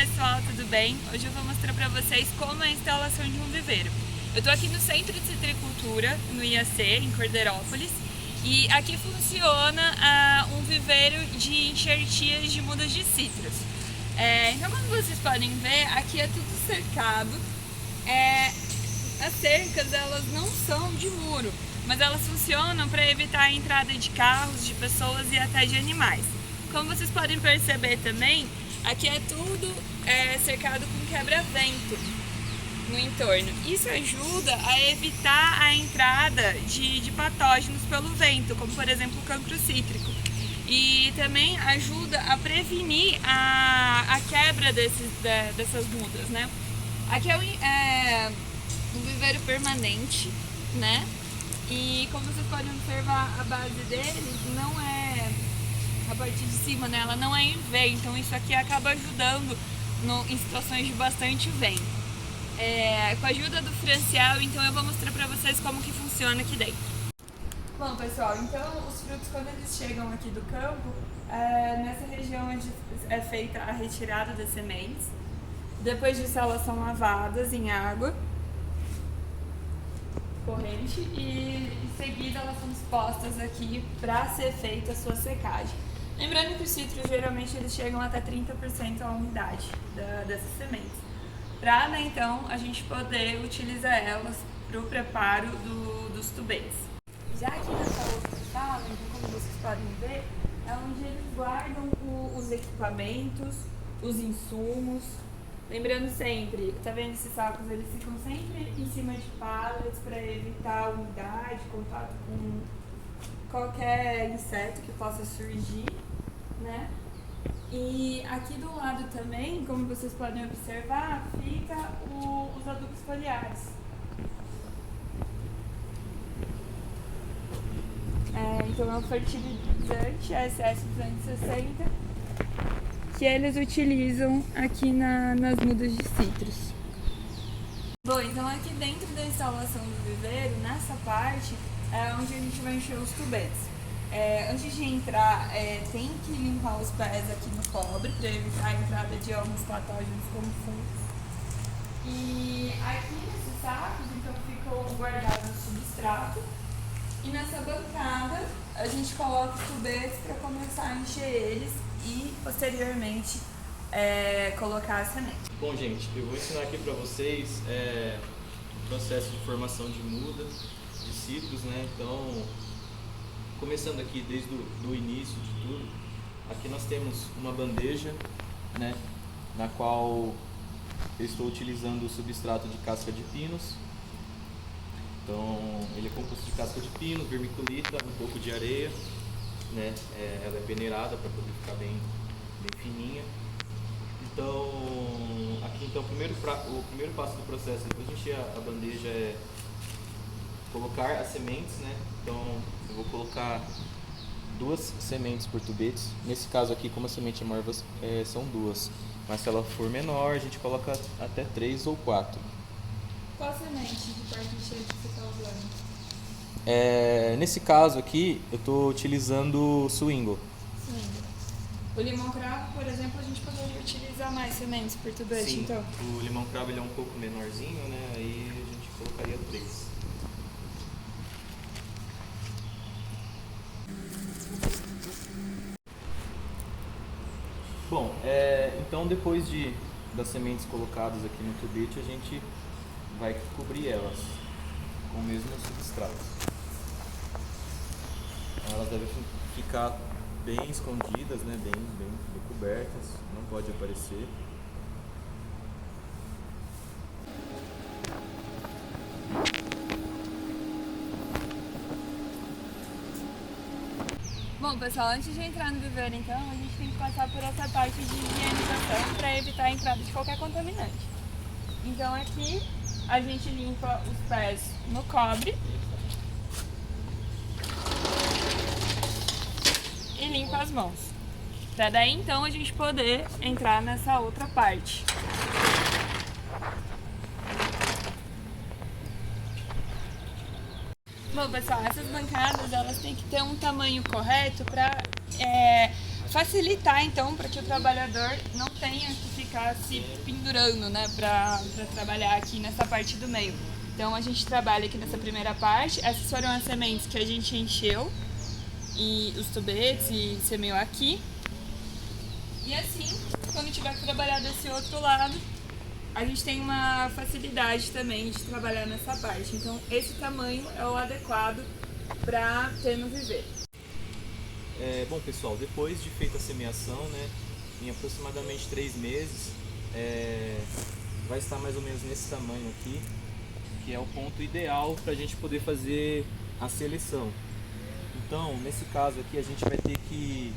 pessoal, tudo bem? Hoje eu vou mostrar para vocês como é a instalação de um viveiro. Eu estou aqui no Centro de Citricultura, no IAC, em Cordeirópolis, e aqui funciona um viveiro de enxertias de mudas de citros. Então, como vocês podem ver, aqui é tudo cercado. As cercas, elas não são de muro, mas elas funcionam para evitar a entrada de carros, de pessoas e até de animais. Como vocês podem perceber também, aqui é tudo cercado com quebra-vento no entorno. Isso ajuda a evitar a entrada de patógenos pelo vento, como por exemplo o cancro cítrico. E também ajuda a prevenir a quebra dessas mudas, né? Aqui é um viveiro permanente, né? E como vocês podem observar, a base dele não é a parte de cima, né? Ela não é em V, então isso aqui acaba ajudando em situações de bastante vento. Com a ajuda do Franciel, então eu vou mostrar para vocês como que funciona aqui dentro. Bom, pessoal, então os frutos, quando eles chegam aqui do campo, nessa região onde é feita a retirada das sementes. Depois disso, elas são lavadas em água corrente e em seguida elas são dispostas aqui para ser feita a sua secagem. Lembrando que os citros geralmente eles chegam até 30% a umidade dessas sementes, para então a gente poder utilizar elas para o preparo dos tubês. Já aqui nessa outra sala, então, como vocês podem ver, é onde eles guardam os equipamentos, os insumos. Lembrando sempre, tá vendo esses sacos? Eles ficam sempre em cima de pallets para evitar umidade, contato com qualquer inseto que possa surgir, né? E aqui do lado também, como vocês podem observar, fica os adubos foliares. Então é um fertilizante SS260 que eles utilizam aqui nas mudas de citros. Bom, então aqui dentro da instalação do viveiro, nessa parte, é onde a gente vai encher os tubetes. Antes de entrar, tem que limpar os pés aqui no cobre para evitar a entrada de alguns patógenos como fungos. E aqui nesses sacos, então, ficou guardado o substrato. E nessa bancada, a gente coloca os tubetes para começar a encher eles e posteriormente colocar a semente. Bom, gente, eu vou ensinar aqui para vocês o processo de formação de muda, de citros, né? Então, começando aqui desde o início de tudo, aqui nós temos uma bandeja, né? Na qual eu estou utilizando o substrato de casca de pinos. Então, ele é composto de casca de pino, vermiculita, um pouco de areia, né? Ela é peneirada para poder ficar bem fininha. Então, aqui então, o primeiro passo do processo, depois de encher a bandeja, é colocar as sementes, né? Então, eu vou colocar 2 sementes por tubetes. Nesse caso aqui, como a semente é maior, são 2. Mas se ela for menor, a gente coloca até 3 ou 4. Qual semente de parte cheia que você está usando? Nesse caso aqui, eu estou utilizando Swingle. O limão-cravo, por exemplo, a gente poderia utilizar mais sementes por tubete. Sim, então. O limão-cravo ele é um pouco menorzinho, né? Aí a gente colocaria 3. Bom, então depois das sementes colocadas aqui no tubete, a gente vai cobrir elas com o mesmo substrato. Elas devem ficar bem escondidas, né? bem cobertas, não pode aparecer. Bom, pessoal, antes de entrar no viveiro, então, a gente tem que passar por essa parte de higienização para evitar a entrada de qualquer contaminante. Então, aqui a gente limpa os pés no cobre e limpa as mãos, para daí então a gente poder entrar nessa outra parte. Bom, pessoal, essas bancadas elas têm que ter um tamanho correto para facilitar então para que o trabalhador não tenha que ficar se pendurando, né, para trabalhar aqui nessa parte do meio. Então a gente trabalha aqui nessa primeira parte. Essas foram as sementes que a gente encheu e os tubetes e semeou aqui. E assim, quando tiver que trabalhar desse outro lado, a gente tem uma facilidade também de trabalhar nessa parte. Então esse tamanho é o adequado para ter no viveiro. Bom pessoal, depois de feita a semeação, né, em aproximadamente 3 meses, vai estar mais ou menos nesse tamanho aqui, que é o ponto ideal para a gente poder fazer a seleção. Então, nesse caso aqui, a gente vai ter que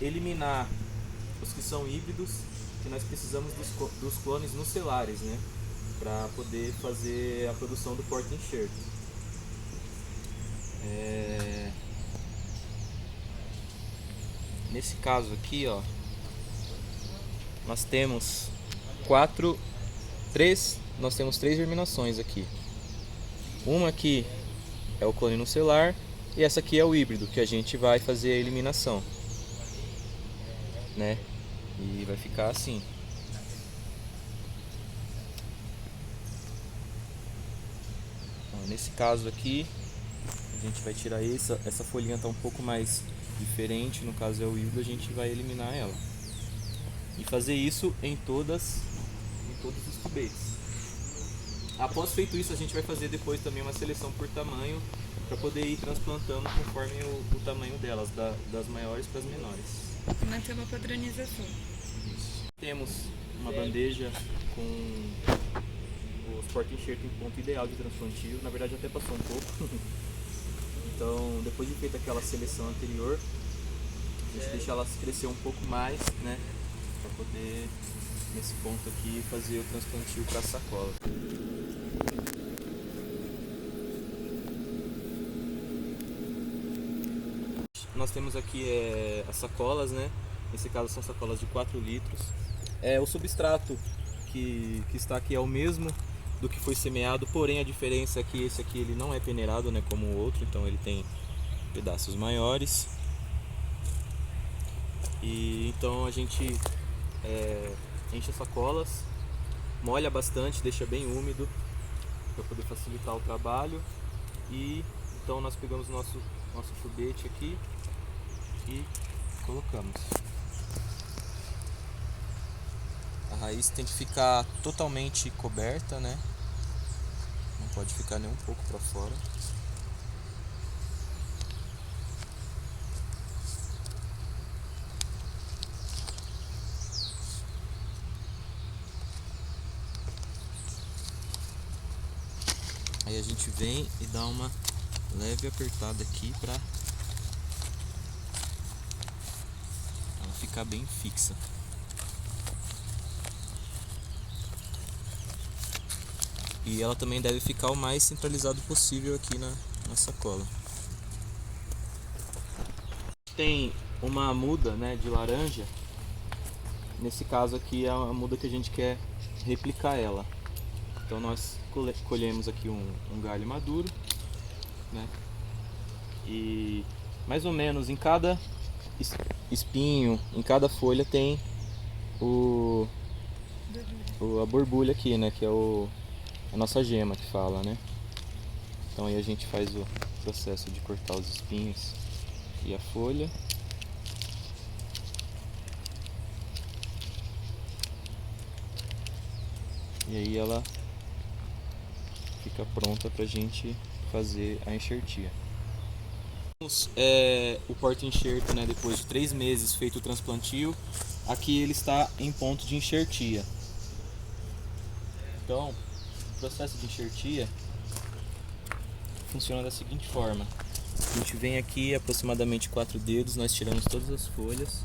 eliminar os que são híbridos, que nós precisamos dos clones nucelares, né, para poder fazer a produção do porta-enxerto. Nesse caso aqui, ó, nós temos três germinações aqui. Uma aqui é o clone nucelar e essa aqui é o híbrido, que a gente vai fazer a eliminação, né? E vai ficar assim. Então, nesse caso aqui, a gente vai tirar essa folhinha tá um pouco mais diferente, no caso é o híbrido, a gente vai eliminar ela. E fazer isso em todos os tubetes. Após feito isso, a gente vai fazer depois também uma seleção por tamanho, para poder ir transplantando conforme o tamanho delas, das maiores para as menores. Manter uma padronização. Isso. Temos uma bandeja com os porta-enxerto em ponto ideal de transplantio, na verdade até passou um pouco. Então, depois de feita aquela seleção anterior, a gente deixa elas crescer um pouco mais, né, para poder, nesse ponto aqui, fazer o transplantio para a sacola. Nós temos aqui as sacolas, né, nesse caso são sacolas de 4 litros. O substrato que está aqui é o mesmo do que foi semeado, porém a diferença é que esse aqui ele não é peneirado, né, como o outro, então ele tem pedaços maiores. E então a gente enche as sacolas, molha bastante, deixa bem úmido para poder facilitar o trabalho. E então nós pegamos nosso tubete aqui e colocamos. A raiz tem que ficar totalmente coberta, né? Não pode ficar nem um pouco para fora. Aí a gente vem e dá uma leve apertada aqui para ela ficar bem fixa. E ela também deve ficar o mais centralizado possível aqui na sacola. Tem uma muda, né, de laranja. Nesse caso aqui é a muda que a gente quer replicar ela. Então nós colhemos aqui um galho maduro, né? E mais ou menos em cada espinho, em cada folha tem a borbulha aqui, né, que é a nossa gema que fala, né? Então aí a gente faz o processo de cortar os espinhos e a folha. E aí ela fica pronta pra gente fazer a enxertia. O porta-enxerto, né, depois de 3 meses feito o transplantio, aqui ele está em ponto de enxertia. Então, o processo de enxertia funciona da seguinte forma: a gente vem aqui aproximadamente 4 dedos, nós tiramos todas as folhas.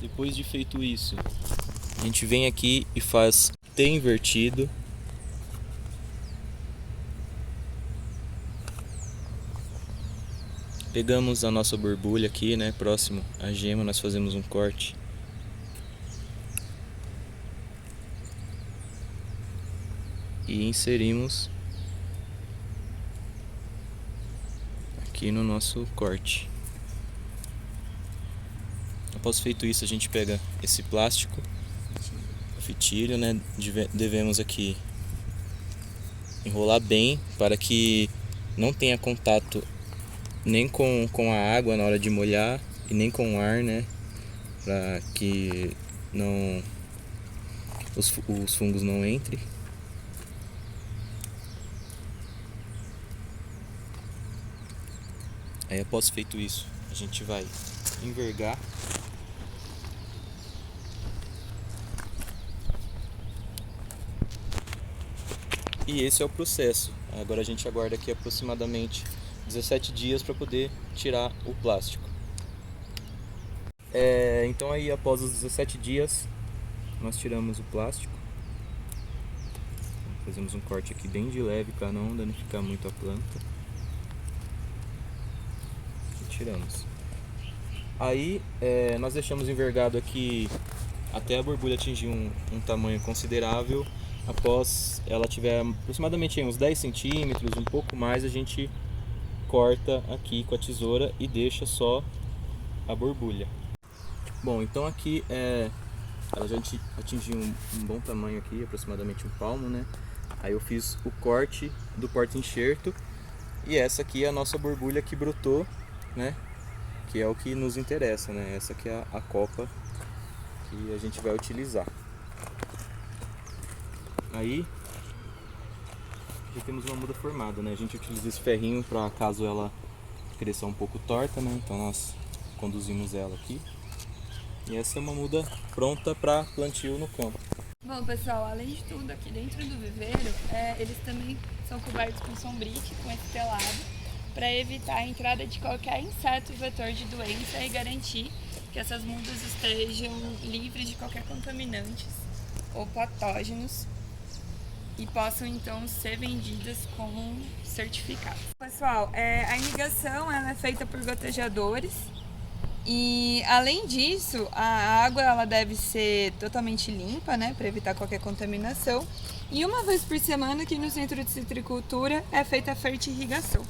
Depois de feito isso, a gente vem aqui e faz T invertido. Pegamos a nossa borbulha aqui, né, próximo à gema, nós fazemos um corte e inserimos aqui no nosso corte. Após feito isso, a gente pega esse plástico, fitilho, né? Devemos aqui enrolar bem para que não tenha contato nem com a água na hora de molhar e nem com o ar, né? Para que não os fungos não entrem. Aí após feito isso, a gente vai envergar. E esse é o processo. Agora a gente aguarda aqui aproximadamente 17 dias para poder tirar o plástico. Então aí após os 17 dias nós tiramos o plástico. Fazemos um corte aqui bem de leve para não danificar muito a planta. E tiramos. Aí nós deixamos envergado aqui até a borbulha atingir um tamanho considerável. Após ela tiver aproximadamente uns 10 centímetros, um pouco mais, a gente corta aqui com a tesoura e deixa só a borbulha. Bom, então aqui ela já atingiu um bom tamanho aqui, aproximadamente um palmo, né? Aí eu fiz o corte do porta-enxerto e essa aqui é a nossa borbulha que brotou, né? Que é o que nos interessa, né? Essa aqui é a copa que a gente vai utilizar. Aí já temos uma muda formada, né? A gente utiliza esse ferrinho para caso ela cresça um pouco torta, né? Então nós conduzimos ela aqui. E essa é uma muda pronta para plantio no campo. Bom, pessoal, além de tudo, aqui dentro do viveiro, eles também são cobertos com sombrite, com esse telado, para evitar a entrada de qualquer inseto vetor de doença e garantir que essas mudas estejam livres de qualquer contaminantes ou patógenos e possam então ser vendidas com certificado. Pessoal, a irrigação ela é feita por gotejadores e além disso a água ela deve ser totalmente limpa, né, para evitar qualquer contaminação. E uma vez por semana aqui no Centro de Citricultura é feita a fertirrigação.